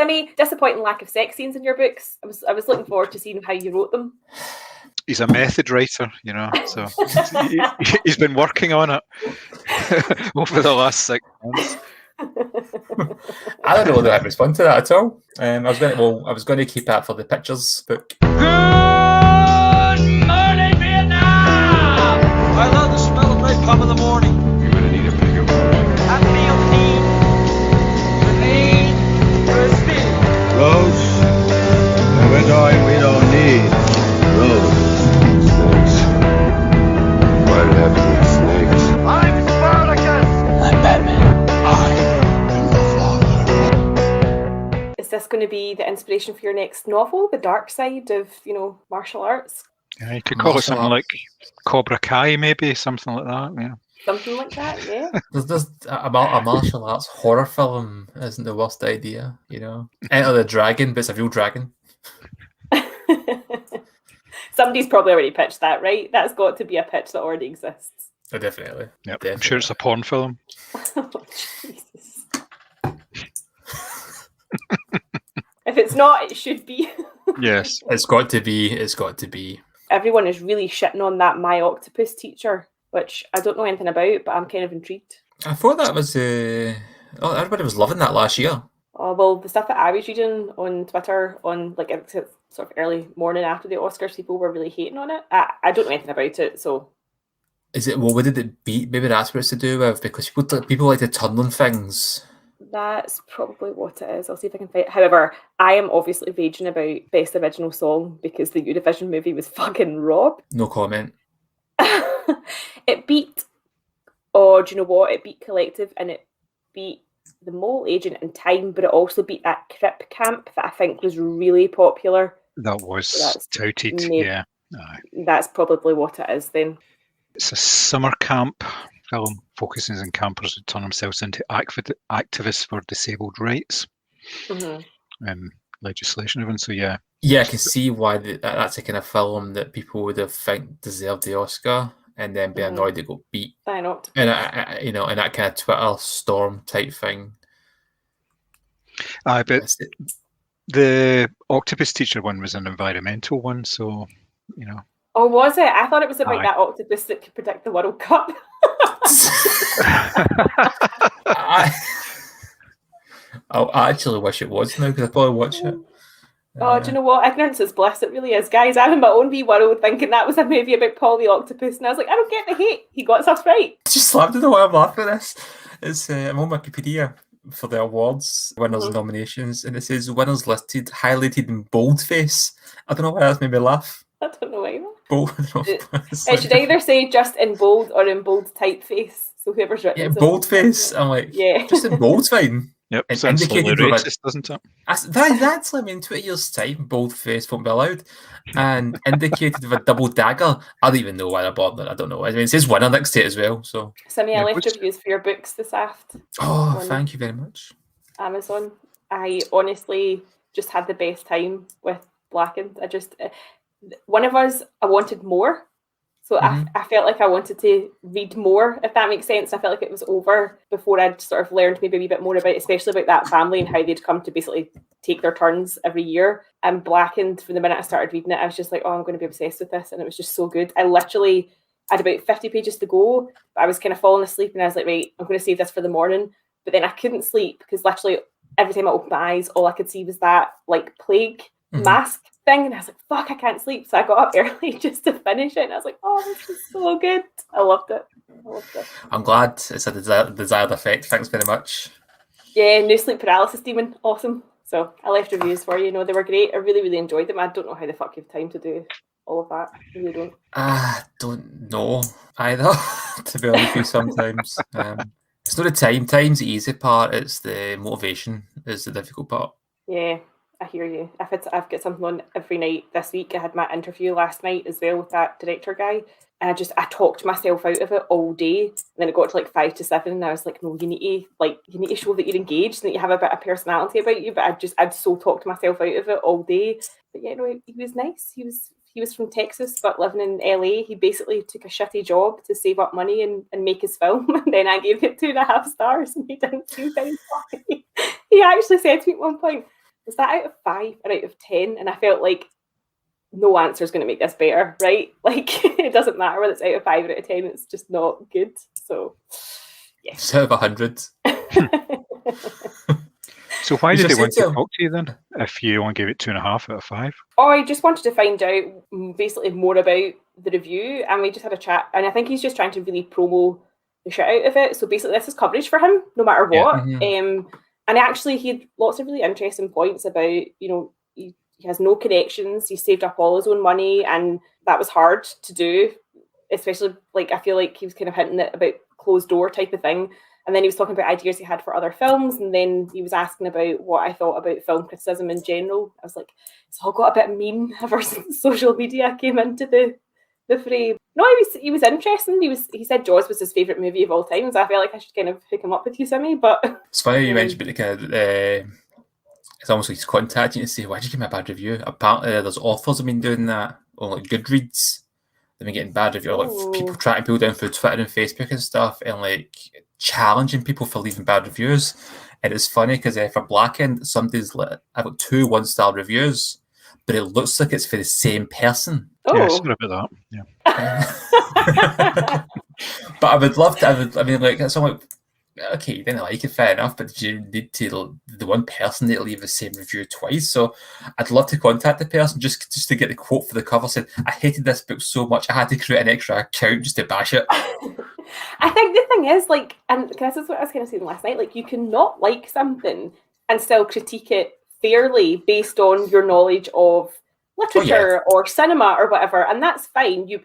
Simi, disappointing lack of sex scenes in your books. I was looking forward to seeing how you wrote them. He's a method writer, so he's been working on it over the last 6 months. I don't know whether I'd respond to that at all. I was going to keep that for the pictures book. Good morning, Vietnam! I love the smell of napalm in the morning. You're going to need a bigger boat. I feel the need for speed. Roads? When we're going, we don't need roads. Snakes. Why did it have to be snakes? I'm Spartacus! I'm Batman. Is this going to be the inspiration for your next novel, the dark side of, martial arts? Yeah, you could call it something like Cobra Kai, maybe, something like that, yeah. Something like that, yeah. There's a martial arts horror film isn't the worst idea, Enter the Dragon, but it's a real dragon. Somebody's probably already pitched that, right? That's got to be a pitch that already exists. Oh, definitely. Yep. Definitely. I'm sure it's a porn film. Oh, Jesus. If it's not, it should be. Yes. It's got to be. Everyone is really shitting on that My Octopus teacher, which I don't know anything about, but I'm kind of intrigued. I thought that was everybody was loving that last year. Oh, well, the stuff that I was reading on Twitter on sort of early morning after the Oscars, people were really hating on it. I don't know anything about it, so. Is it? Well, what did it beat? Maybe that's what it's to do with, because people like to turn on things. That's probably what it is. I'll see if I can find it. However, I am obviously raging about Best Original Song because the Eurovision movie was fucking robbed. No comment. It beat, do you know what? It beat Collective and it beat The Mole Agent in Time, but it also beat that Crip Camp that I think was really popular. That was touted, yeah. Aye. That's probably what it is then. It's a summer camp film focusing on campers who turn themselves into activists for disabled rights and legislation even, so yeah. Yeah, I can see why that's a kind of film that people would have think deserved the Oscar and then be annoyed it got beat. Why not? And in that kind of Twitter storm type thing. But the Octopus Teacher one was an environmental one, so Oh, was it? I thought it was about that octopus that could predict the World Cup. I actually wish it was now because I'd probably watch it. Do you know what? Ignorance is bliss. It really is. Guys, I'm in my own wee world thinking that was a movie about Paul the Octopus, and I was like, I don't get the hate. He got stuff right. Just slapped it away. I'm laughing at this. I'm on Wikipedia for the awards, winners and nominations, and it says winners listed, highlighted in boldface. I don't know why that's made me laugh. I don't know either. Bold. It should either say just in bold or in bold typeface. So whoever's written. Yeah, boldface. I'm like, just in bold's fine. Yep, and sounds slightly racist, doesn't it? That's I mean, 20 years' time, boldface won't be allowed. And indicated with a double dagger. I don't even know why they're bothered. I don't know. I mean, it says winner next to it as well. So. Simi, I left reviews for your books this afternoon. Oh, thank you very much. Amazon. I honestly just had the best time with Blackened. One of us, I wanted more. So I felt like I wanted to read more, if that makes sense. I felt like it was over before I'd sort of learned maybe a wee bit more about, especially about that family and how they'd come to basically take their turns every year. And Blackened, from the minute I started reading it, I was just like, oh, I'm going to be obsessed with this. And it was just so good. I literally had about 50 pages to go, but I was kind of falling asleep and I was like, right, I'm going to save this for the morning. But then I couldn't sleep because literally every time I opened my eyes, all I could see was that like plague mask thing, and I was like, fuck, I can't sleep. So I got up early just to finish it, and I was like, oh, this is so good. I loved it. I'm glad it's a desired effect. Thanks very much. Yeah, no sleep paralysis demon. Awesome. So I left reviews for you. They were great. I really, really enjoyed them. I don't know how the fuck you have time to do all of that. I really don't. I don't know either, to be honest with you, sometimes. It's not the time. Time's the easy part. It's the motivation is the difficult part. Yeah, I hear you. I've got something on every night this week. I had my interview last night as well with that director guy. And I talked myself out of it all day. And then it got to like 5 to 7 and I was like, no, you need to show that you're engaged and that you have a bit of personality about you. But I'd so talked myself out of it all day. But yeah, no, he was nice. He was from Texas, but living in LA. He basically took a shitty job to save up money and make his film. And then I gave it 2.5 stars and he didn't seem very funny. He actually said to me at one point, is that out of 5 or out of 10? And I felt like no answer is going to make this better, right? Like, it doesn't matter whether it's out of 5 or out of 10, it's just not good. So, yeah. It's out of 100. So why did they want to talk to you then, if you only gave it 2.5 out of 5? Oh, I just wanted to find out basically more about the review, and we just had a chat, and I think he's just trying to really promo the shit out of it. So basically this is coverage for him, no matter what. And actually he had lots of really interesting points about, he has no connections, he saved up all his own money, and that was hard to do, especially, like, I feel like he was kind of hinting at about closed door type of thing. And then he was talking about ideas he had for other films, and then he was asking about what I thought about film criticism in general. I was like, it's all got a bit mean ever since social media came into the fray. No, he was interesting. He said Jaws was his favourite movie of all time, so I feel like I should kind of hook him up with you, Simmy. But it's funny you mentioned about the kind of, it's almost like he's contacting you to say, why did you give me a bad review? Apparently there's authors have been doing that on like Goodreads. They've been getting bad reviews, like people tracking people down through Twitter and Facebook and stuff, and like challenging people for leaving bad reviews. And it's funny because for Blackened, I've got 2 1-star reviews, but it looks like it's for the same person. Yeah, sorry about that. Yeah. But I would love to. I mean, like, someone. Okay, you didn't like it, fair enough, but you need to, the one person to leave the same review twice. So I'd love to contact the person just to get the quote for the cover. Said, I hated this book so much I had to create an extra account just to bash it. I think the thing is, like, and this is what I was kind of saying last night, like, you can not like something and still critique it fairly based on your knowledge of literature or cinema or whatever, and that's fine. You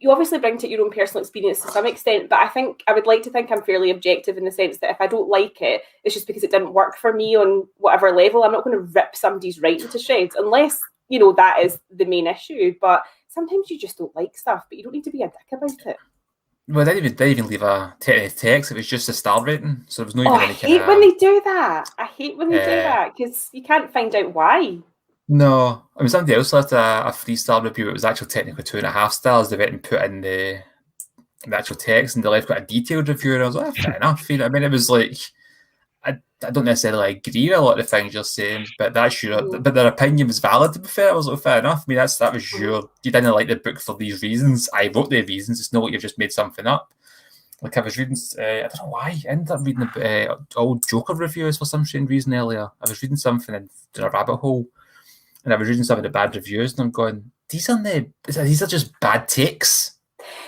obviously bring to your own personal experience to some extent, but I think I would like to think I'm fairly objective in the sense that if I don't like it, it's just because it didn't work for me on whatever level. I'm not going to rip somebody's writing to shreds unless, that is the main issue. But sometimes you just don't like stuff, but you don't need to be a dick about it. Well, they didn't even leave a text. It was just a star rating, so there was no even any kind of... I hate when they do that. I hate when they do that because you can't find out why. No, I mean, somebody else left a 3-star review. It was actually technically 2.5 stars. They went and put in the actual text, and they left quite a detailed review. And I was like, fair enough. I mean, it was like, I don't necessarily agree with a lot of the things you're saying, but that's but their opinion was valid. To be fair, I was like, fair enough. I mean, that was you didn't like the book for these reasons. I wrote the reasons. It's not like you've just made something up. Like, I was reading, I don't know why, I ended up reading old Joker reviews for some strange reason earlier. I was reading something in a rabbit hole. And I was reading some of the bad reviews, and I'm going, these are just bad takes.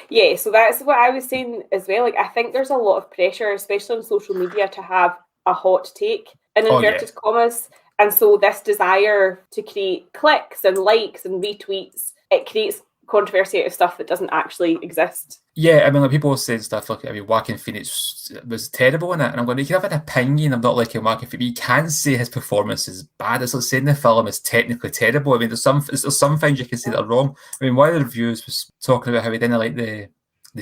Yeah, so that's what I was saying as well. Like, I think there's a lot of pressure, especially on social media, to have a hot take in inverted commas. And so this desire to create clicks and likes and retweets, it creates controversy out of stuff that doesn't actually exist. Yeah, I mean, like, people were saying stuff like, Joaquin Phoenix was terrible in it, and I'm going, you can have an opinion of not liking Joaquin Phoenix, but you can't say his performance is bad. It's like saying the film is technically terrible. I mean, there's some things you can say that are wrong. I mean, one of the reviews was talking about how he didn't like the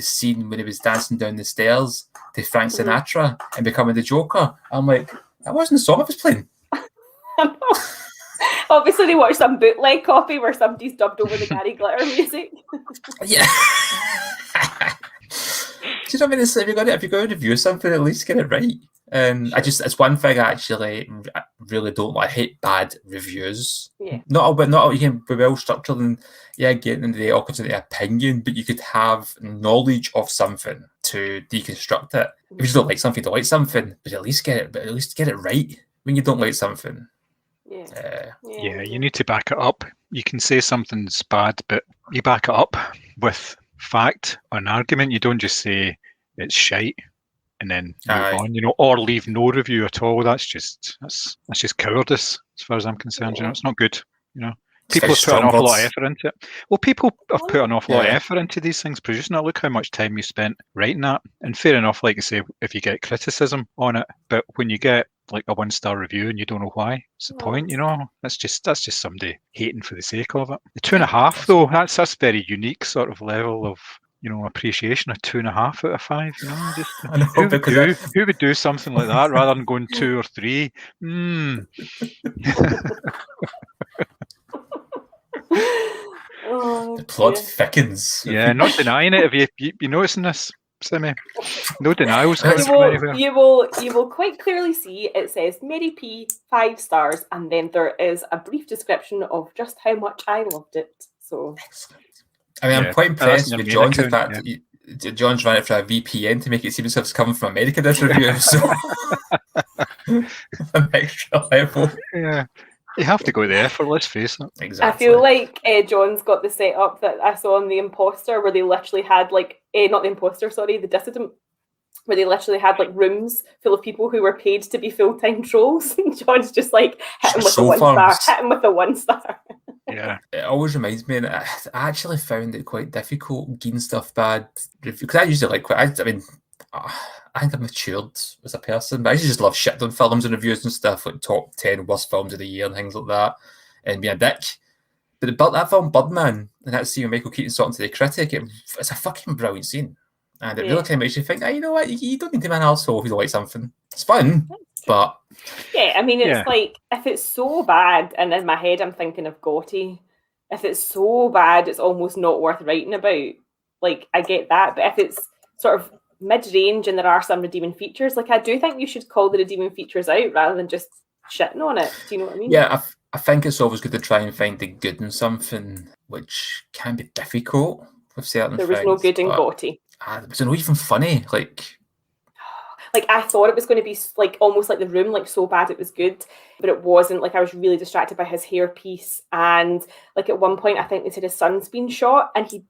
scene when he was dancing down the stairs to Frank Sinatra and becoming the Joker. I'm like, that wasn't the song I was playing. Obviously, they watched some bootleg copy where somebody's dubbed over the Gary Glitter music. Yeah. Do you know what I mean? If you're going to review something, at least get it right. And it's one thing I actually really don't like. I hate bad reviews. Yeah. Not you can be well structured and getting into the awkward opinion, but you could have knowledge of something to deconstruct it. If you just don't like something, don't like something, but at least get it right when you don't like something. Yeah, you need to back it up. You can say something's bad, but you back it up with fact or an argument. You don't just say it's shite and then move on, or leave no review at all. That's just cowardice as far as I'm concerned. It's not good. People have put an awful lot of effort into it. Well, people have put an awful lot of effort into these things, producing it. Look how much time you spent writing that. And fair enough, like I say, if you get criticism on it, but when you get like a 1-star review and you don't know why, what's the point? That's just somebody hating for the sake of it. The 2.5 though, that's very unique sort of level of appreciation. A 2.5 out of 5. Who would do something like that rather than going 2 or 3? The plot thickens. Yeah, not denying it. Have you noticing this? Simi. No denials. You will quite clearly see it says Mary P 5 stars, and then there is a brief description of just how much I loved it. So, I mean, I'm quite impressed with John's fact that John's ran it for a VPN to make it seem as if it's coming from America. This review, so an extra level. Yeah. You have to go there for, let's face it. Exactly. I feel like John's got the setup that I saw on The Imposter, where they literally had like, not The Imposter, sorry, The Dissident, where they literally had like rooms full of people who were paid to be full-time trolls. And John's just like, hit him with a 1 star, hit him with a 1 star. Yeah. It always reminds me, and I actually found it quite difficult getting stuff bad, because I usually like, I mean, I think I've matured as a person, but I just love shit on films and reviews and stuff, like top 10 worst films of the year and things like that, and being a dick. But that film, Birdman, and that scene with Michael Keaton talking to the critic, it's a fucking brilliant scene. And it really kind of makes you think, you know what, you don't need to be an arsehole if you don't like something. It's fun, but... Yeah, I mean, it's like, if it's so bad, and in my head I'm thinking of Gotti, if it's so bad, it's almost not worth writing about. Like, I get that, but if it's sort of mid-range and there are some redeeming features, like, I do think you should call the redeeming features out rather than just shitting on it. Do you know what I mean? Yeah, I think it's always good to try and find the good in something, which can be difficult with certain things. There was no good in Gotti. It was not even funny. Like I thought it was going to be like almost like The Room, like so bad it was good, but it wasn't. Like, I was really distracted by his hairpiece, and like at one point I think they said his son's been shot, and he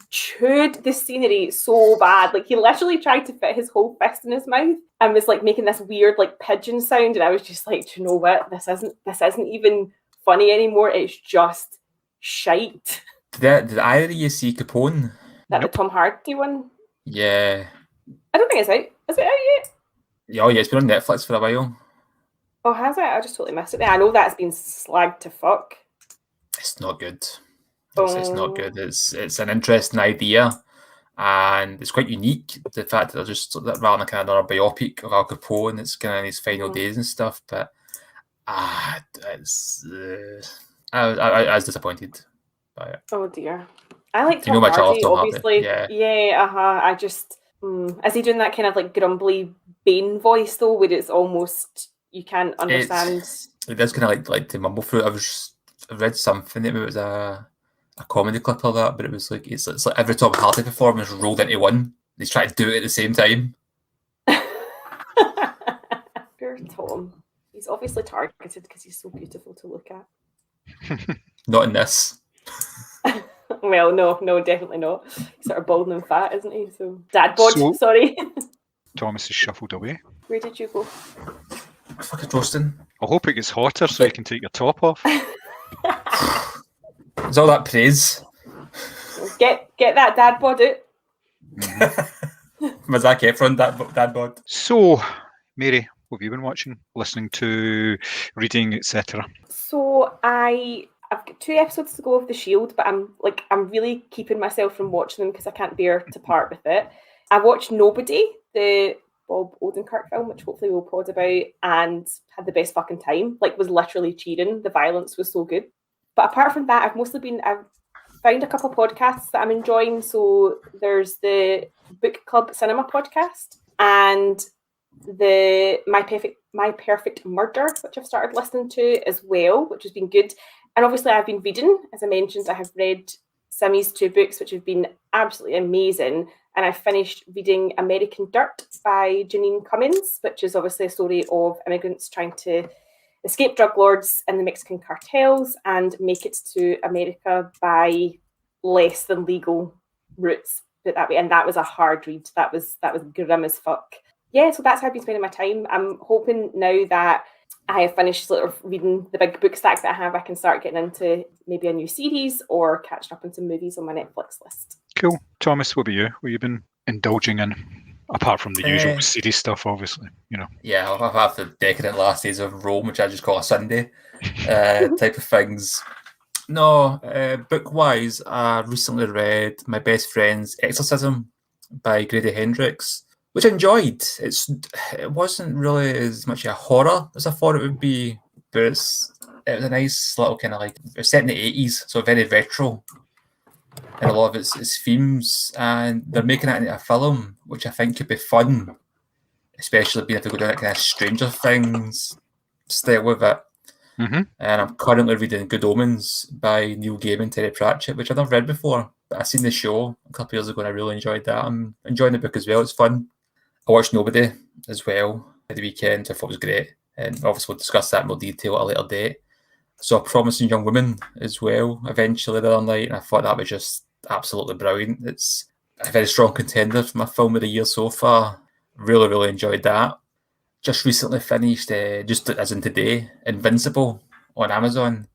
chewed the scenery so bad. Like, he literally tried to fit his whole fist in his mouth and was like making this weird like pigeon sound, and I was just like, do you know what? This isn't even funny anymore. It's just shite. Did either of you see Capone? That the Tom Hardy one? Yeah. I don't think it's out. Is it out yet? Oh yeah, it's been on Netflix for a while. Oh, has it? I just totally missed it. I know that's been slagged to fuck. It's not good. It's not good. It's an interesting idea, and it's quite unique. The fact that they're just rather than kind of another biopic of Al Capone, it's kind of in his final days and stuff. But I was disappointed by it. Oh dear. I like Tom Hardy, obviously. Yeah. I just is he doing that kind of like grumbly Bane voice though, where it's almost you can't understand? It does kind of like to mumble through it. I read something that it was a comedy clip of that, but it was like it's like every Tom Hardy performance rolled into one. He's trying to do it at the same time. Poor Tom. He's obviously targeted because he's so beautiful to look at. Not in this. Well, no, definitely not. He's sort of bald and fat, isn't he? So dad bod, sorry. Thomas is shuffled away. Where did you go? Fucking roasting. I hope it gets hotter so you can take your top off. It's all that praise. Get that dad bod out. Mm-hmm. Zac Efron dad bod. So, Mary, what have you been watching, listening to, reading, etc.? So I've got 2 episodes to go of The Shield, but I'm really keeping myself from watching them because I can't bear to part with it. I watched Nobody, the Bob Odenkirk film, which hopefully we'll pod about, and had the best fucking time. Like, was literally cheering. The violence was so good. But apart from that, I've found a couple of podcasts that I'm enjoying. So there's the Book Club Cinema podcast and the My Perfect Murder, which I've started listening to as well, which has been good. And obviously I've been reading, as I mentioned, I have read Simi's 2 books, which have been absolutely amazing. And I finished reading American Dirt by Janine Cummins, which is obviously a story of immigrants trying to escape drug lords and the Mexican cartels and make it to America by less than legal routes, put it that way. And that was a hard read. That was grim as fuck. Yeah, so that's how I've been spending my time. I'm hoping now that I have finished sort of reading the big book stack that I have, I can start getting into maybe a new series or catching up on some movies on my Netflix list. Cool. Thomas, what about you? What have you been indulging in? Apart from the usual series stuff, obviously, you know. Yeah, I'll have the decadent last days of Rome, which I just call a Sunday type of things. No, book-wise, I recently read My Best Friend's Exorcism by Grady Hendrix, which I enjoyed. It wasn't really as much a horror as I thought it would be, but it was a nice little kind of like, it's set in the 80s, so very retro. and a lot of its themes, and they're making it into a film, which I think could be fun, especially being if they go down that kind of Stranger Things style with it. And I'm currently reading Good Omens by Neil Gaiman and Terry Pratchett, which I've never read before, but I've seen the show a couple of years ago and I really enjoyed that. I'm enjoying the book as well, it's fun. I watched Nobody as well at the weekend, I thought it was great, and obviously we'll discuss that in more detail at a later date. Saw Promising Young Woman as well eventually the other night, and I thought that was just absolutely brilliant. It's a very strong contender for my film of the year so far. Really, really enjoyed that. Just recently finished, just as in today, Invincible on Amazon,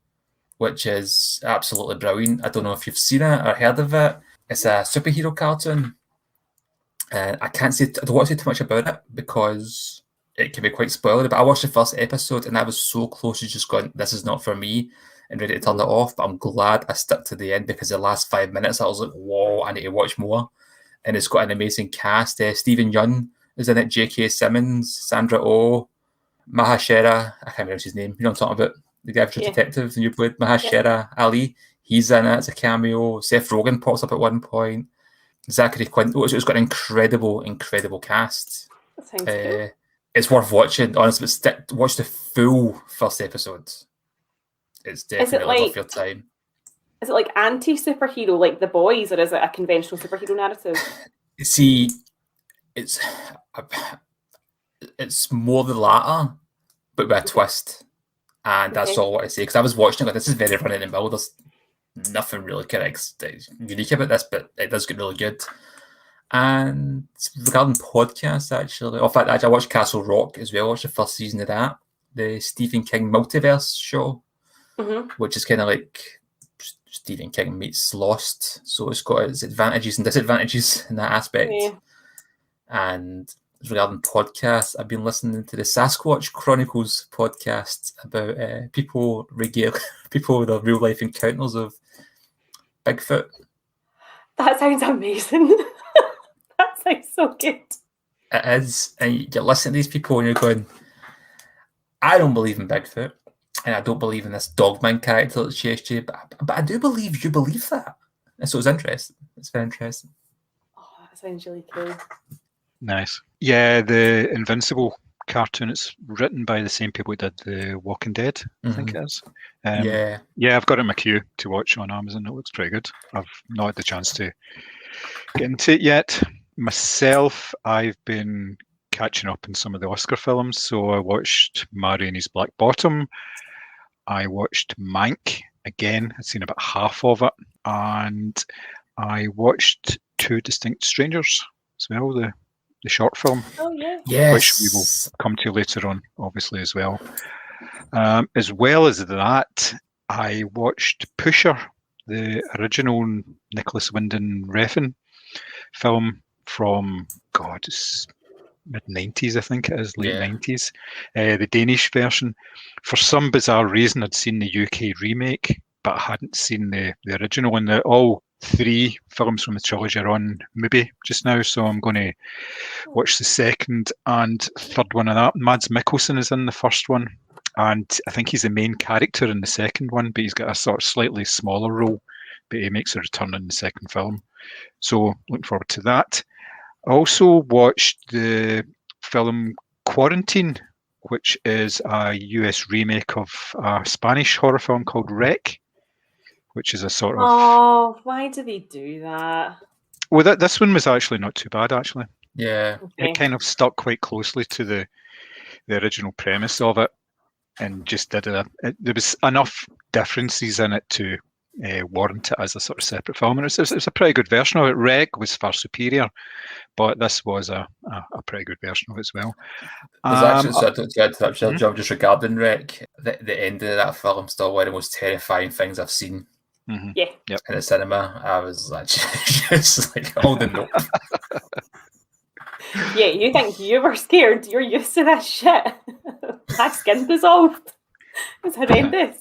which is absolutely brilliant. I don't know if you've seen it or heard of it. It's a superhero cartoon. I don't want to say too much about it because it can be quite spoilery, but I watched the first episode and I was so close to just going, this is not for me, and ready to turn it off. But I'm glad I stuck to the end because the last 5 minutes I was like, whoa, I need to watch more. And it's got an amazing cast. Stephen Yeun is in it, J.K. Simmons, Sandra Oh, Mahashera, I can't remember his name, you know what I'm talking about, the guy from Detective, and you played Mahashera Ali, he's in it, it's a cameo. Seth Rogen pops up at one point. Zachary Quinto, so it's got an incredible cast. That sounds cool. It's worth watching, honestly, but watch the full first episode. It's definitely worth your time. Is it like anti-superhero, like The Boys, or is it a conventional superhero narrative? See, it's more the latter, but with a twist. And that's all I want to say, because I was watching it, like, this is very running in the mill. There's nothing really unique about this, but it does get really good. And regarding podcasts, actually, in fact, I watched Castle Rock as well. I watched the first season of that, the Stephen King multiverse show, which is kind of like Stephen King meets Lost. So it's got its advantages and disadvantages in that aspect. Yeah. And regarding podcasts, I've been listening to the Sasquatch Chronicles podcast about people with their real life encounters of Bigfoot. That sounds amazing. That sounds so good. It is. And you listen to these people and you're going, I don't believe in Bigfoot, and I don't believe in this Dogman character that's chased you, but I do believe you believe that. And so it's interesting. It's very interesting. Oh, that sounds really cool. Nice. Yeah, the Invincible cartoon, it's written by the same people who did The Walking Dead, I think it is. Yeah, I've got it in my queue to watch on Amazon. It looks pretty good. I've not had the chance to get into it yet. Myself, I've been catching up in some of the Oscar films. So I watched Ma Rainey's Black Bottom. I watched Mank again. I'd seen about half of it. And I watched Two Distinct Strangers as well, the short film. Oh, yeah. Yes. Which we will come to later on, obviously, as well. As well as that, I watched Pusher, the original Nicholas Winding Refn film from, it's mid-90s, I think it is, late 90s. The Danish version. For some bizarre reason, I'd seen the UK remake, but I hadn't seen the original. And all three films from the trilogy are on Mubi just now, so I'm going to watch the second and third one of that. Mads Mikkelsen is in the first one, and I think he's the main character in the second one, but he's got a sort of slightly smaller role, but he makes a return in the second film. So looking forward to that. I also watched the film Quarantine, which is a US remake of a Spanish horror film called Rec, which is a sort of... Oh, why do they do that? Well, this one was actually not too bad, actually. Yeah. It kind of stuck quite closely to the original premise of it, and just did there was enough differences in it to warrant it as a sort of separate film. And it's a pretty good version of it. Reg was far superior, but this was a pretty good version of it as well. There's actually, so I don't to interrupt you, John, just regarding Rec, the end of that film still one of the most terrifying things I've seen. Yeah. Yep. In the cinema. I was like, just like holding up. Yeah, you think you were scared? You're used to this shit. My skin dissolved. It's horrendous.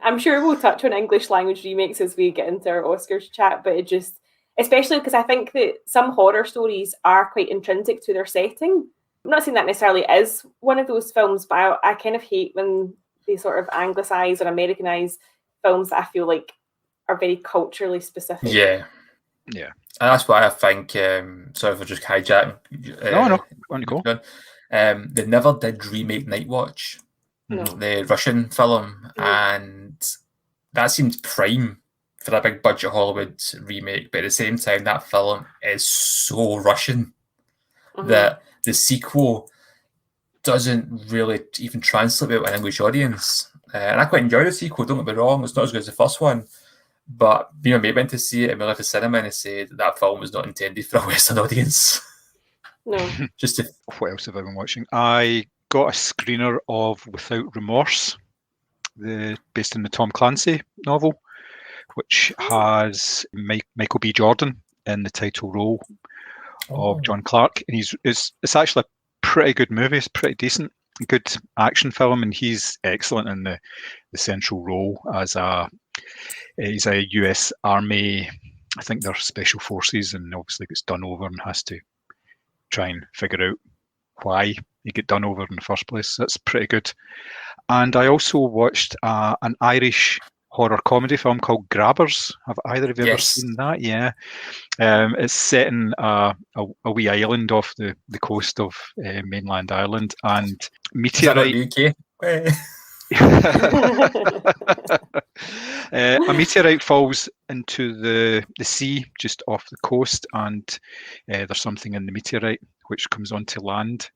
I'm sure we'll touch on English language remakes as we get into our Oscars chat, but it just, especially because I think that some horror stories are quite intrinsic to their setting. I'm not saying that necessarily is one of those films, but I kind of hate when they sort of anglicize or Americanize films that I feel like are very culturally specific. Yeah. Yeah. And that's why I think, sorry for just hijacking. No, on you go. They never did remake Night Watch, the Russian film, and that seems prime for a big budget Hollywood remake. But at the same time, that film is so Russian that the sequel doesn't really even translate well with an English audience. And I quite enjoy the sequel, don't get me wrong, it's not as good as the first one. But being a mate went to see it and we left the cinema and said that film was not intended for a Western audience. No. Just to... What else have I been watching? I got a screener of Without Remorse, based in the Tom Clancy novel, which has Michael B. Jordan in the title role of John Clark. And it's actually a pretty good movie. It's pretty decent, good action film, and he's excellent in the central role as he's a US Army, I think they're special forces, and obviously gets done over and has to try and figure out why he get done over in the first place. That's pretty good. And I also watched an Irish horror comedy film called Grabbers. Have either of you ever seen that? Yeah. It's set in a wee island off the coast of mainland Ireland, and meteorite. Is that UK? A meteorite falls into the sea just off the coast, and there's something in the meteorite which comes onto land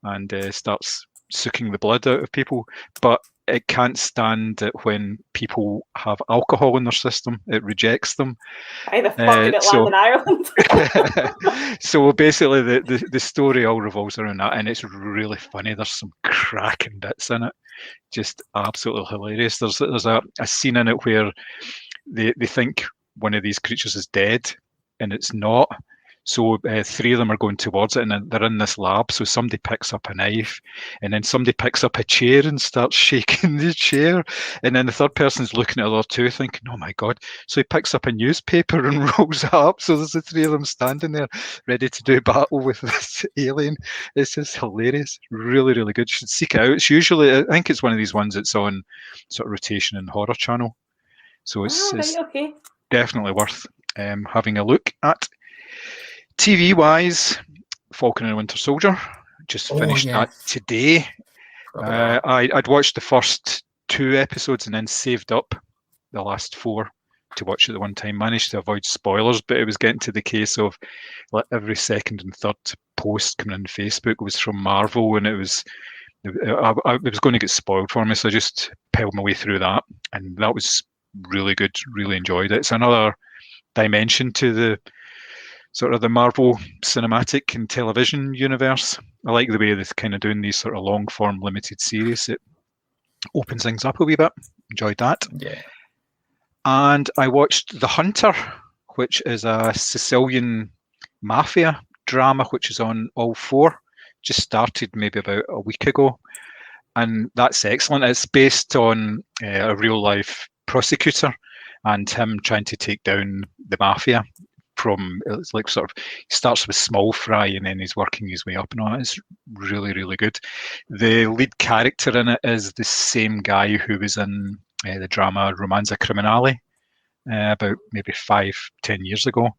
and starts sucking the blood out of people, but it can't stand it when people have alcohol in their system. It rejects them. Why the fuck did it land in Ireland? So basically the story all revolves around that, and it's really funny. There's some cracking bits in it, just absolutely hilarious. There's a scene in it where they think one of these creatures is dead, and it's not. So three of them are going towards it, and they're in this lab. So somebody picks up a knife, and then somebody picks up a chair and starts shaking the chair. And then the third person's looking at the other two thinking, oh my God. So he picks up a newspaper and rolls it up. So there's the three of them standing there ready to do battle with this alien. It's just hilarious. Really, really good. You should seek it out. It's usually, I think it's one of these ones that's on sort of rotation in Horror Channel. So it's definitely worth having a look at. TV-wise, Falcon and Winter Soldier, just finished that today. I'd watched the first 2 episodes and then saved up the last 4 to watch at the one time. Managed to avoid spoilers, but it was getting to the case of like every second and third post coming on Facebook was from Marvel, and it was going to get spoiled for me, so I just piled my way through that, and that was really good. Really enjoyed it. It's another dimension to the sort of the Marvel cinematic and television universe. I like the way they're kind of doing these sort of long form limited series. It opens things up a wee bit. Enjoyed that. Yeah. And I watched The Hunter, which is a Sicilian mafia drama, which is on All 4. Just started maybe about a week ago. And that's excellent. It's based on a real life prosecutor and him trying to take down the mafia. It's like sort of, he starts with small fry and then he's working his way up and all that. It's really, really good. The lead character in it is the same guy who was in the drama Romanza Criminale about maybe 5-10 years ago.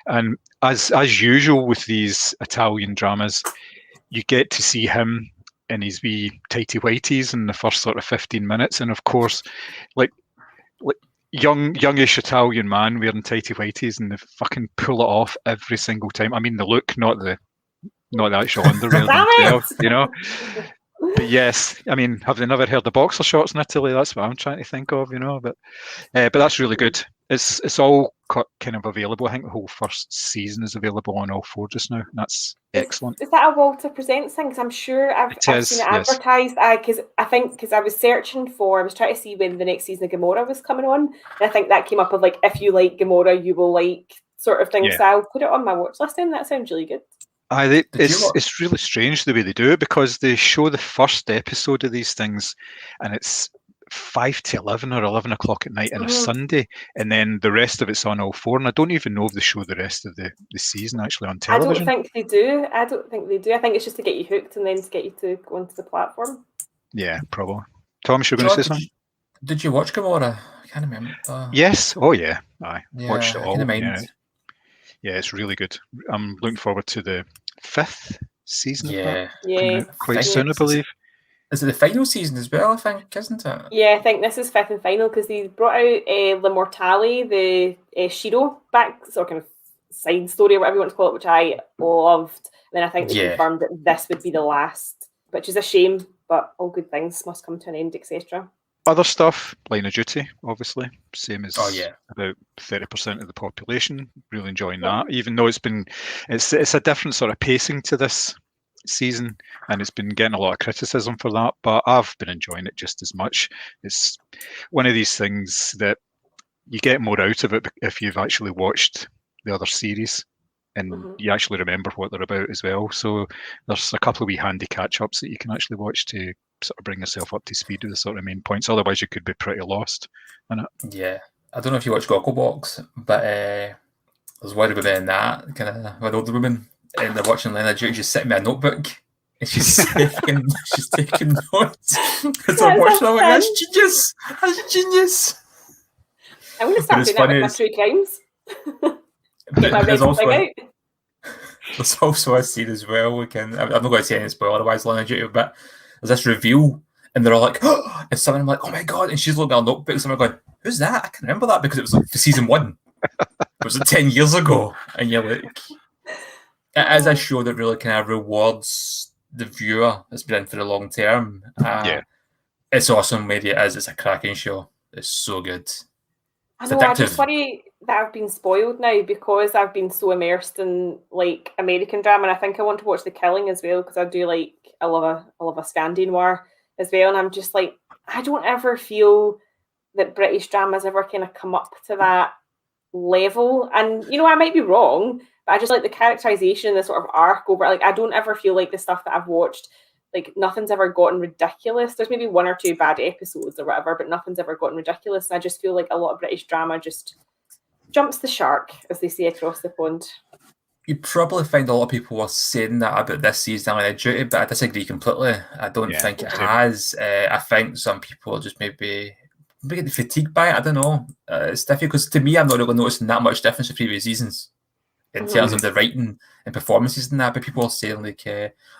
And as usual with these Italian dramas, you get to see him in his wee tighty whities in the first sort of 15 minutes. And of course, like youngish Italian man wearing tighty whities, and they fucking pull it off every single time. I mean, the look, not the actual underwear themselves, you know. But yes, I mean, have they never heard the boxer shorts in Italy? That's what I'm trying to think of, you know. But that's really good. It's all kind of available. I think the whole first season is available on All 4 just now. That's excellent. Is that a Walter Presents thing? Because I'm sure I've seen it advertised. Because I was searching I was trying to see when the next season of Gomorrah was coming on, and I think that came up of like, if you like Gomorrah, you will like sort of thing. Yeah. So I'll put it on my watch list, and that sounds really good. It's really strange the way they do it, because they show the first episode of these things, and it's 5 to 11 or 11 o'clock at night on a Sunday, and then the rest of it's on All 4, and I don't even know if they show the rest of the season actually on television. I don't think they do. I think it's just to get you hooked and then to get you to go onto the platform. Yeah, probably. Thomas, you're going to say something? Did you watch Gomorrah? I can't remember. Yes. Oh yeah. I Yeah, watched it I all. kind of mind. Yeah. Yeah, it's really good. I'm looking forward to the 5th season of that coming Yeah. out quite soon, I believe. Is it the final season as well, I think, isn't it? Yeah, I think this is 5th and final because they brought out La Mortale, the Shiro back sort of kind of side story or whatever you want to call it, which I loved. And then I think they confirmed that this would be the last, which is a shame, but all good things must come to an end, etc. Other stuff, Line of Duty, obviously, same as about 30% of the population. Really enjoying that, even though it's a different sort of pacing to this season, and it's been getting a lot of criticism for that. But I've been enjoying it just as much. It's one of these things that you get more out of it if you've actually watched the other series. And you actually remember what they're about as well. So there's a couple of wee handy catch-ups that you can actually watch to sort of bring yourself up to speed with the sort of main points. Otherwise, you could be pretty lost in it. Yeah. I don't know if you watch Gogglebox, but there's one woman in that, kind of an older woman, and they're watching Line of Duty, she's sitting with a notebook, and she's taking notes. As I'm watching, I'm like, that's genius! That's genius! I'm going to start doing that with my true crimes. There's also a scene as well. I'm not going to say any spoiler, otherwise Line of Duty, but there's this reveal, and they're all like, oh, and someone I'm like, oh my god, and she's looking at a notebook, and someone going, who's that? I can remember that because it was like for season 1. It was like 10 years ago, and you're like, it is a show that really kind of rewards the viewer that's been in for the long term. It's awesome where it is. It's a cracking show. It's so good. I know, I just worry that I've been spoiled now because I've been so immersed in like American drama, and I think I want to watch The Killing as well because I love a Scandi noir as well, and I'm just like, I don't ever feel that British dramas ever kind of come up to that level, and I might be wrong, but I just like the characterization, the sort of arc over, like I don't ever feel like the stuff that I've watched, like nothing's ever gotten ridiculous. There's maybe 1 or 2 bad episodes or whatever, but nothing's ever gotten ridiculous. And I just feel like a lot of British drama just jumps the shark, as they say across the pond. You probably find a lot of people were saying that about this season of Line of Duty, but I disagree completely. I don't think it has. I think some people are just maybe getting fatigued by it. I don't know. It's difficult because to me, I'm not really noticing that much difference with previous seasons in terms of the writing and performances and that. But people are saying like,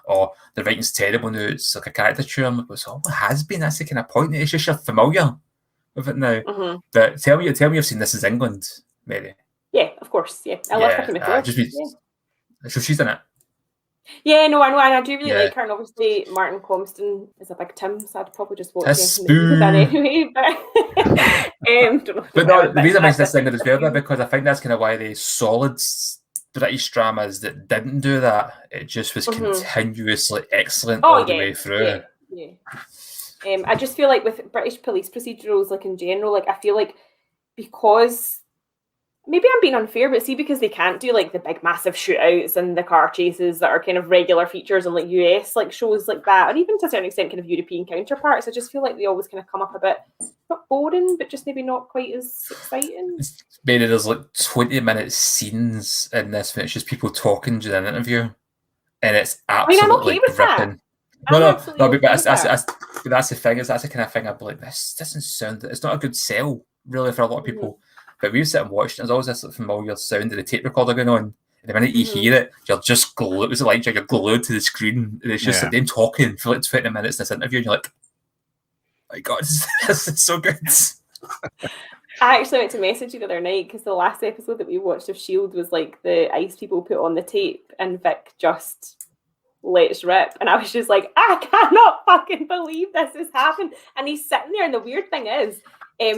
"Oh, the writing's terrible now. It's like a caricature." I'm like, "Well, it has been. That's the kind of point. It's just you're familiar with it now." But tell me, you've seen This Is England, Mary. Yeah, of course. Yeah, I love Vicky McClure. So she's in it. Yeah, no, I know, and I do really like her. And obviously, Martin Compston is a big Tim, so I'd probably just watch him anyway. But no, the reason I mention This England as well, because I think that's kind of why the solid British dramas that didn't do that, it just was continuously excellent all the way through. I just feel like with British police procedurals, like in general, like I feel like because maybe I'm being unfair, but see, because they can't do like the big massive shootouts and the car chases that are kind of regular features on like US like shows like that, or even to a certain extent kind of European counterparts, I just feel like they always kind of come up a bit not boring, but just maybe not quite as exciting. Maybe there's like 20-minute scenes in this when it's just people talking during an interview, and it's absolutely I'm okay with gripping. That. No, but that's the thing. That's the kind of thing I'd be like, this doesn't sound. It's not a good sell really for a lot of people. But we've sit and watched, and there's always this familiar sound of the tape recorder going on. And the minute you hear it, you're just glued. It was like you're glued to the screen. And it's just like them talking for like 20 minutes in this interview, and you're like, oh my God, this is so good. I actually went to message you the other night because the last episode that we watched of S.H.I.E.L.D. was like the ice people put on the tape, and Vic just lets rip. And I was just like, I cannot fucking believe this has happened. And he's sitting there, and the weird thing is,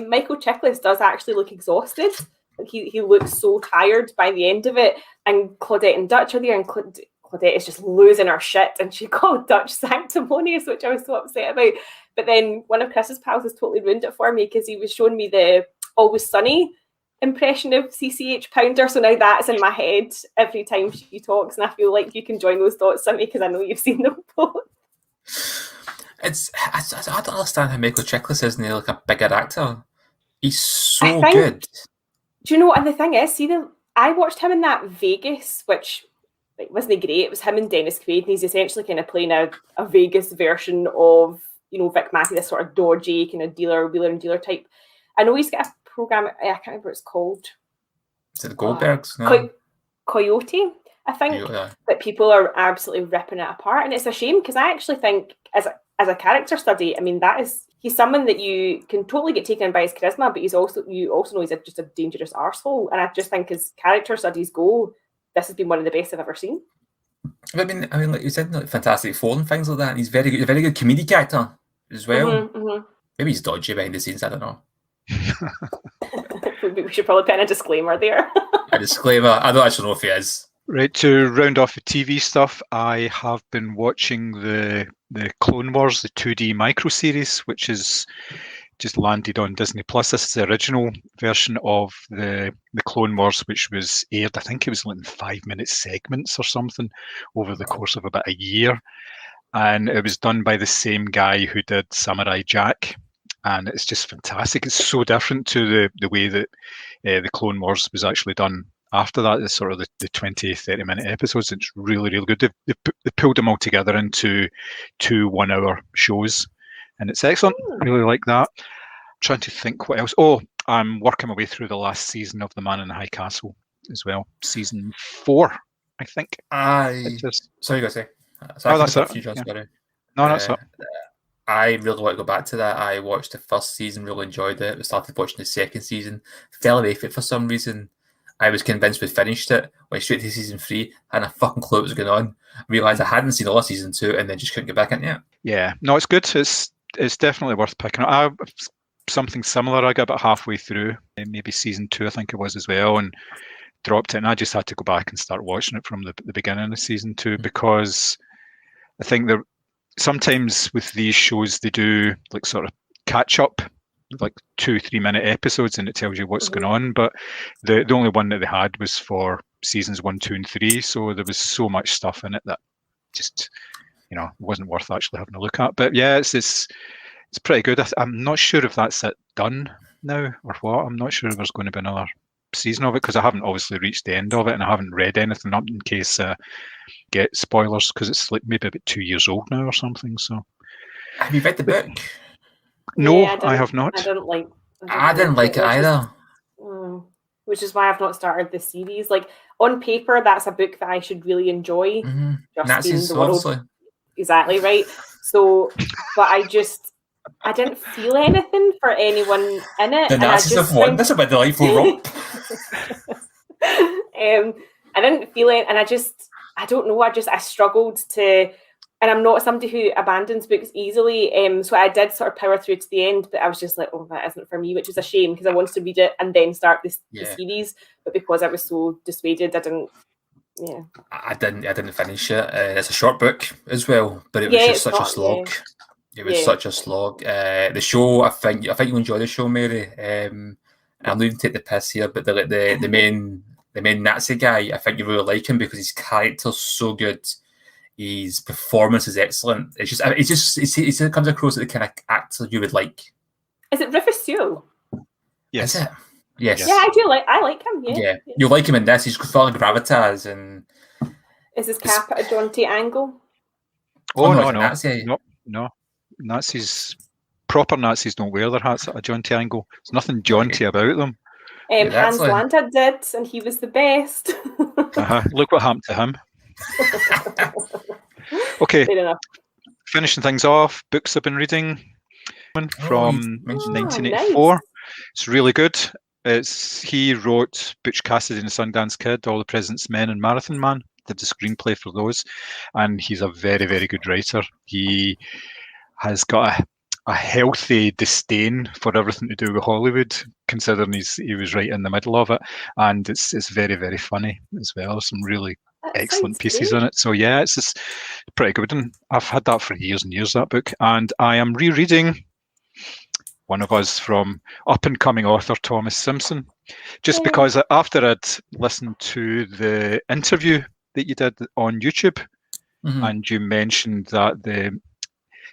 Michael Chiklis does actually look exhausted. Like he looks so tired by the end of it. And Claudette and Dutch are there, and Claudette is just losing her shit, and she called Dutch sanctimonious, which I was so upset about. But then one of Chris's pals has totally ruined it for me because he was showing me the Always Sunny impression of CCH Pounder. So now that's in my head every time she talks, and I feel like you can join those dots, Simmy, because I know you've seen them both. I don't understand how Michael Chiklis isn't like a bigger actor. He's so good. Do you know? And the thing is, I watched him in that Vegas, which wasn't great. It was him and Dennis Quaid, and he's essentially kind of playing a Vegas version of Vic Mackey, this sort of dodgy kind of wheeler and dealer type. I know he's got a program. I can't remember what it's called. Is it the Goldbergs? No. Coyote, I think. But people are absolutely ripping it apart, and it's a shame because I actually think as a character study, I mean, he's someone that you can totally get taken by his charisma, but you also know he's just a dangerous arsehole. And I just think as character studies go, this has been one of the best I've ever seen. I mean, like you said, like Fantastic Four and things like that. And he's very good, a very good comedic actor as well. Maybe he's dodgy behind the scenes. I don't know. We should probably put in a disclaimer there. A disclaimer. I don't actually know if he is. Right, to round off the TV stuff, I have been watching the Clone Wars, the 2D micro series, which is just landed on Disney Plus. This is the original version of the Clone Wars, which was aired, I think it was like in 5-minute segments or something over the course of about a year. And it was done by the same guy who did Samurai Jack. And it's just fantastic. It's so different to the way that the Clone Wars was actually done after that. It's sort of the 20, 30-minute episodes. It's really, really good. They pulled them all together into 2 1-hour shows. And it's excellent. I really like that. I'm trying to think what else. Oh, I'm working my way through the last season of The Man in the High Castle as well. Season 4, I think. Sorry, you got to say. That's it. Yeah. No, that's it. I really want to go back to that. I watched the first season, really enjoyed it. We started watching the second season, fell away from it for some reason. I was convinced we finished it, went straight to season 3, had a fucking clue what was going on. Realised I hadn't seen all of season 2 and then just couldn't get back into it. Yeah, no, it's good. It's definitely worth picking up. Something similar, I got about halfway through, maybe season 2, I think it was as well, and dropped it. And I just had to go back and start watching it from the beginning of season 2 because I think there. Sometimes with these shows, they do like sort of catch up, like 2-3 minute episodes, and it tells you what's going on. But the only one that they had was for seasons 1, 2, and 3. So there was so much stuff in it that just, wasn't worth actually having a look at. But yeah, it's pretty good. I'm not sure if that's it done now or what. I'm not sure if there's going to be another season of it because I haven't obviously reached the end of it and I haven't read anything up in case get spoilers because it's like maybe about 2 years old now or something. So have you read the book? No, yeah, I have not. I didn't like it either. Which is why I've not started the series. Like on paper, that's a book that I should really enjoy. Nazis, the world. Obviously. Exactly right. So, but I didn't feel anything for anyone in it. The Nazis have won. That's a bit delightful romp. I didn't feel it, and I don't know. I struggled to, and I'm not somebody who abandons books easily. So I did sort of power through to the end, but I was just like, oh, that isn't for me, which is a shame because I wanted to read it and then start the series. But because I was so dissuaded, I didn't. Yeah, I didn't finish it. It's a short book as well, but it was just such a slog. Yeah. It was such a slog. The show, I think you'll enjoy the show, Mary. I'm not even take the piss here, but the main Nazi guy, I think you really like him because his character's so good. His performance is excellent. It comes across as the kind of actor you would like. Is it Rufus Sewell? Yes. Is it? Yes. Yeah, I like him. Yeah. You like him in this. He's following gravitas and. Is his cap at a jaunty angle? No. Nazis, proper Nazis don't wear their hats at a jaunty angle. There's nothing jaunty about them. Hans Landa did, and he was the best. Look what happened to him. Okay, finishing things off, books I've been reading from 1984. Nice. It's really good. He wrote Butch Cassidy and the Sundance Kid, All the President's Men, and Marathon Man. Did the screenplay for those, and he's a very, very good writer. He has got a healthy disdain for everything to do with Hollywood, considering he was right in the middle of it, and it's very, very funny as well. Some really excellent pieces in it. So yeah, it's just pretty good, and I've had that for years and years, that book, and I am rereading One of Us from up-and-coming author Thomas Simpson, just because after I'd listened to the interview that you did on YouTube, and you mentioned that the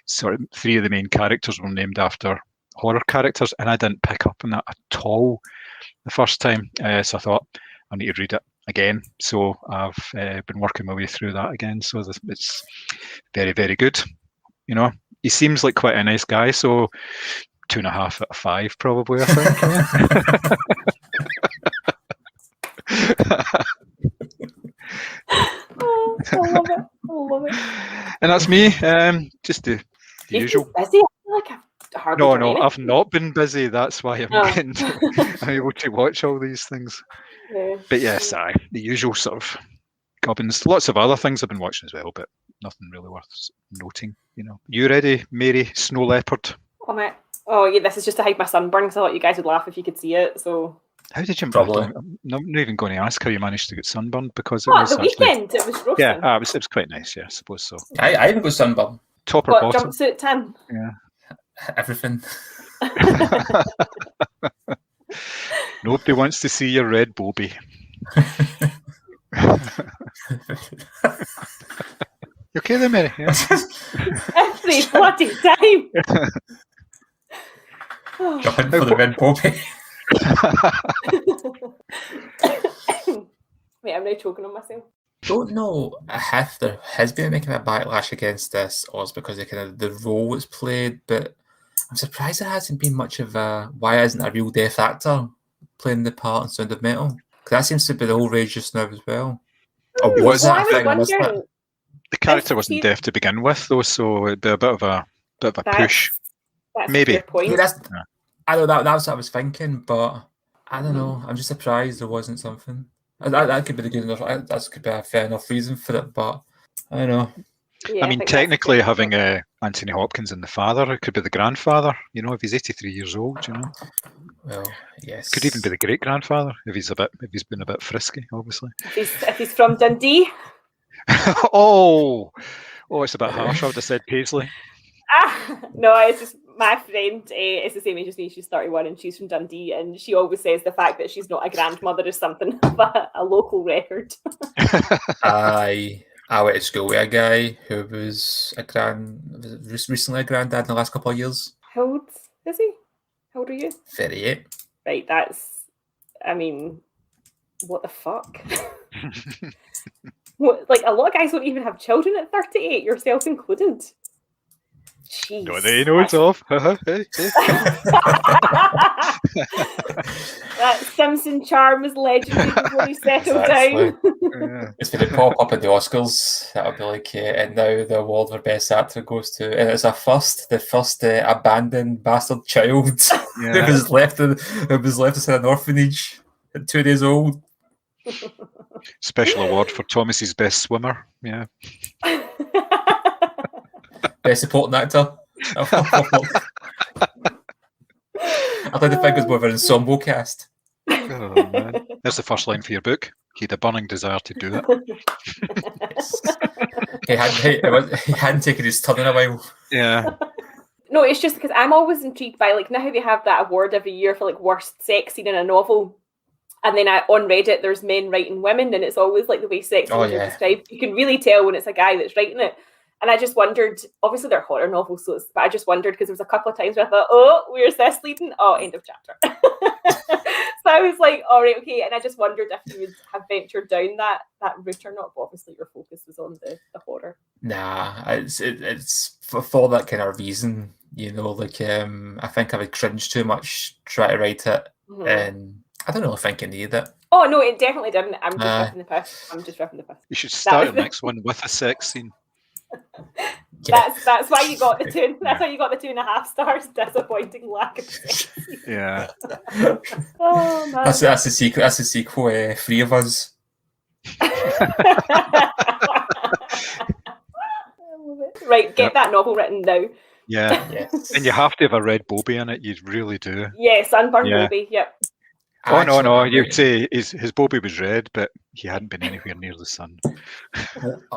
sort of 3 of the main characters were named after horror characters, and I didn't pick up on that at all the first time. So I thought I need to read it again. So I've been working my way through that again. So it's very, very good. he seems like quite a nice guy, so 2.5 out of 5 probably, I think. Oh, I love it. I love it. And that's me. Just the usual. Busy. I feel like I've hardly done anything. I've not been busy. That's why I'm able to watch all these things. Yeah. But yes, the usual sort of gubbins. Lots of other things I've been watching as well, but nothing really worth noting. You ready, Mary Snow Leopard? Oh my! Oh yeah, this is just to hide my sunburn because I thought you guys would laugh if you could see it. So. How did you? Probably. I'm not even going to ask how you managed to get sunburned because it was the weekend. It was roasting. Yeah, it was quite nice. Yeah, I suppose so. I even got sunburn. Top or what, bottom? Jumpsuit, Tim? Yeah. Everything. Nobody wants to see your red bobby. You okay there, Mary? Yeah. Every bloody time. Going for the red bobby. Wait, I'm now choking on myself. Don't know if there has been making a backlash against this, or it's because of kind of the role it's played. But I'm surprised there hasn't been much of a why isn't a real deaf actor playing the part in Sound of Metal? Because that seems to be the whole rage just now as well. Or was that a thing? The character wasn't deaf to begin with, though, so it'd be a bit of a push. That's maybe. A point. Yeah, I know that's what I was thinking, but I don't know. I'm just surprised there wasn't something. That could be the good enough. That could be a fair enough reason for it, but I don't know. Yeah, I mean, technically, having Anthony Hopkins and the father, it could be the grandfather. If he's 83 years old, Well, yes. Could even be the great grandfather if he's been a bit frisky, obviously. If he's from Dundee. oh, it's a bit harsh. I would have said Paisley. No, it's just my friend is the same age as me. She's 31 and she's from Dundee, and she always says the fact that she's not a grandmother is something of a local record. I went to school with a guy who was recently a granddad in the last couple of years. How old is he? How old are you? 38. Right, what the fuck? Like, a lot of guys don't even have children at 38, yourself included. Jeez. No, they know it's off. That Simpson charm was legendary before he settled down. Yeah. It's going to pop up at the Oscars. That'll be like, and now the award for Best Actor goes to, and it's the first abandoned bastard child who was left in an orphanage at 2 days old. Special award for Thomas's best swimmer. Yeah. Best supporting actor. I thought the thing was more of an ensemble cast. Oh, man. That's the first line for your book. He had a burning desire to do it. He hadn't taken his turn in a while. Yeah. No, it's just because I'm always intrigued by, like, now how they have that award every year for, like, worst sex scene in a novel. And then on Reddit, there's men writing women, and it's always like the way sex scenes are described. You can really tell when it's a guy that's writing it. And I just wondered, obviously they're horror novels, but I just wondered because there was a couple of times where I thought, oh, where's this leading? Oh, end of chapter. So I was like, all right, okay. And I just wondered if you would have ventured down that route or not. But obviously your focus was on the horror. Nah, it's for that kind of reason, like I think I would cringe too much try to write it, and I don't really think I need it. Oh no, it definitely didn't. I'm just ripping the piss. You should start the next one with a sex scene. That's why you got the two. That's why you got the 2.5 stars. Disappointing lack of sex. Yeah. Oh man. That's the sequel. That's the sequel. 3 of Us. Right, get that novel written now. Yeah. Yes. And you have to have a red bobby in it. You really do. Yeah, sunburned bobby. Yep. Oh no! You'd say his bobby was red, but he hadn't been anywhere near the sun.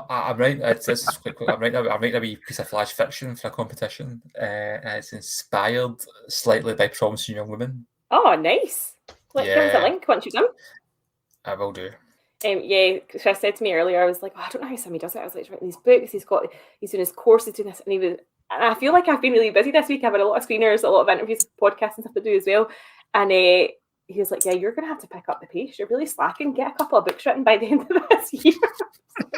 I'm right. I'm writing a wee piece of flash fiction for a competition. It's inspired slightly by Promising Young Women. Oh, nice! Give us a link once you're done. I will do. Chris said to me earlier, I was like, I don't know how Sammy does it. I was like, he's writing these books, he's doing his course, he's doing this, and I feel like I've been really busy this week. I've had a lot of screeners, a lot of interviews, podcasts and stuff to do as well. And he was like, yeah, you're going to have to pick up the pace. You're really slacking. Get a couple of books written by the end of this year.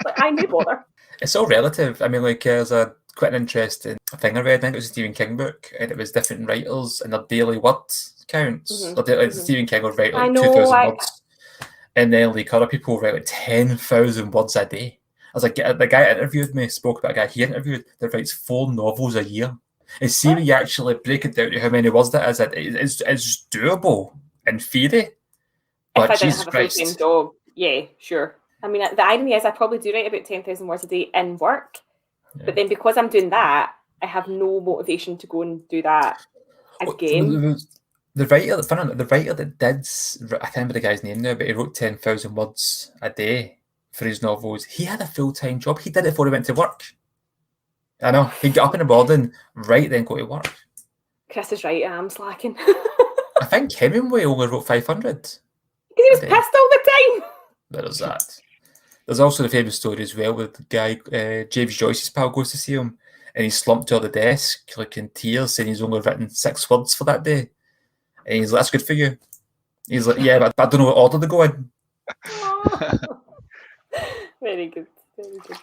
Like, I may bother. It's all relative. I mean, like, there's quite an interesting thing I read. I think it was a Stephen King book, and it was different writers and their daily word counts. Stephen King would write like 2,000 words, and then like other people write like 10,000 words a day. I was like, the guy that interviewed me spoke about a guy he interviewed that writes 4 novels a year. And see when you actually break it down to how many words that is, it's doable in theory. But if I didn't have a full-time job, yeah, sure. I mean, the irony is I probably do write about 10,000 words a day in work. Yeah. But then because I'm doing that, I have no motivation to go and do that again. The writer that did, I can't remember the guy's name now, but he wrote 10,000 words a day for his novels. He had a full-time job. He did it before he went to work. I know. He'd get up in the morning, right, then go to work. Chris is right, I am slacking. I think Hemingway only wrote 500. Because he was pissed all the time. There's that. There's also the famous story as well with the guy, James Joyce's pal goes to see him, and he's slumped to the desk, like in tears, saying he's only written 6 words for that day. And he's like, that's good for you. He's like, yeah, but I don't know what order to go in. Very good. Very good.